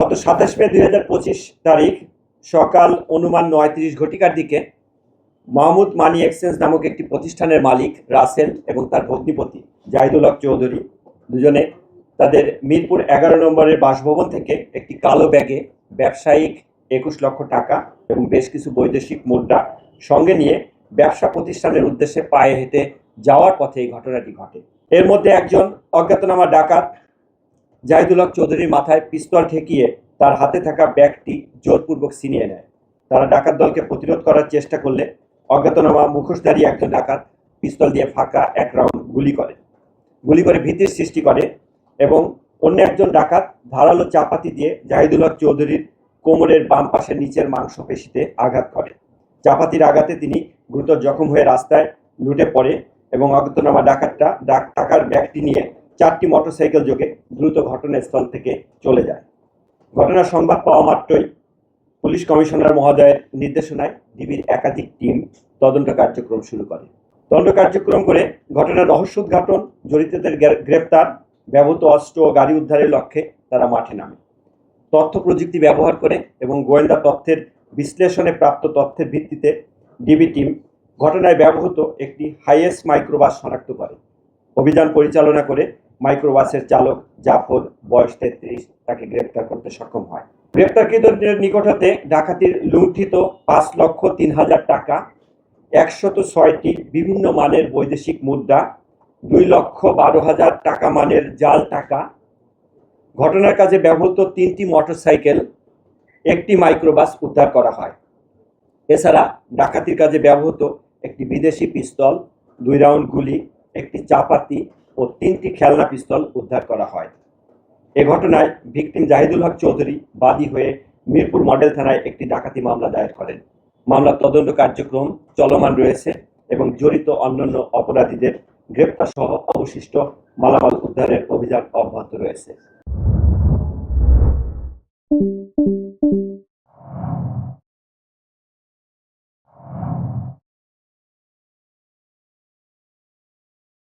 গত 27 মে 2025 তারিখ সকাল অনুমান 9:30 ঘটিকার দিকে মাহমুদ মানি এক্সচেঞ্জ নামক একটি প্রতিষ্ঠানের মালিক রাসেল এবং তার ভগ্নিপতি জাহিদুল হক চৌধুরী দুজনে তাদের মিরপুর 11 নম্বরের বাসভবন থেকে একটি কালো ব্যাগে ব্যবসায়িক 21 লক্ষ টাকা এবং বেশ কিছু বৈদেশিক মুদ্রা সঙ্গে নিয়ে ব্যবসা প্রতিষ্ঠানের উদ্দেশ্যে পায়ে হেঁটে যাওয়ার পথে এই ঘটনাটি ঘটে। এর মধ্যে একজন অজ্ঞাতনামা ডাকাত জাহিদুল হক চৌধুরীর মাথায় পিস্তল ঠেকিয়ে তার হাতে থাকা ব্যাগটি জোরপূর্বক ছিনিয়ে নেয়। তারা ডাকাত দলকে প্রতিরোধ করার চেষ্টা করলে অজ্ঞাতনামা মুখোশধারী একজন ডাকাত পিস্তল দিয়ে ফাঁকা এক রাউন্ড গুলি করে ভীতির সৃষ্টি করে এবং অন্য একজন ডাকাত ধারালো চাপাতি দিয়ে জাহিদুল হক চৌধুরীর কোমরের বাম পাশের নিচের মাংসপেশিতে আঘাত করে। চাপাতির আঘাতে তিনি গুরুতর জখম হয়ে রাস্তায় লুটে পড়ে এবং অজ্ঞাতনামা ডাকাতটা টাকার ব্যাগটি নিয়ে 4টি মোটরসাইকেল যোগে দ্রুত ঘটনাস্থল থেকে চলে যায়। ঘটনার সংবাদ পাওয়া মাত্রই পুলিশ কমিশনার মহোদয়ের নির্দেশনায় ডিবির একাধিক টিম তদন্ত কার্যক্রম শুরু করে। তদন্ত কার্যক্রম করে ঘটনার রহস্য উদ্ঘাটন, জড়িতদের গ্রেপ্তার, ব্যবহৃত অস্ত্র ও গাড়ি উদ্ধারের লক্ষ্যে তারা মাঠে নামে। তথ্য প্রযুক্তি ব্যবহার করে এবং গোয়েন্দা তথ্যের বিশ্লেষণে প্রাপ্ত তথ্যের ভিত্তিতে ডিবি টিম ঘটনায় ব্যবহৃত একটি হাইয়েস মাইক্রোবাস শনাক্ত করে। অভিযান পরিচালনা করে মাইক্রোবাসের চালক জাফর, বয়স 33, তাকে গ্রেপ্তার করতে সক্ষম হয়। গ্রেপ্তারকৃতদের নিকট হতে ডাকাতির লুণ্ঠিত 5,03,000 টাকা, 106টি বিভিন্ন মানের বৈদেশিক মুদ্রা, 2,12,000 টাকা মানের জাল টাকা, ঘটনার কাজে ব্যবহৃত 3টি মোটরসাইকেল, একটি মাইক্রোবাস উদ্ধার করা হয়। এছাড়া ডাকাতির কাজে ব্যবহৃত একটি বিদেশি পিস্তল, 2 রাউন্ড গুলি, একটি চাপাতি ও 3টি খেলনা পিস্তল উদ্ধার করা হয়। এ ঘটনায় ভিকটিম জাহিদুল হক চৌধুরী বাদী হয়ে মিরপুর মডেল থানায় একটি ডাকাতি মামলা দায়ের করেন। মামলার তদন্ত কার্যক্রম চলমান রয়েছে এবং জড়িত অন্যান্য অপরাধীদের গ্রেপ্তার সহ অবশিষ্ট মালামাল উদ্ধারের অভিযান অব্যাহত রয়েছে।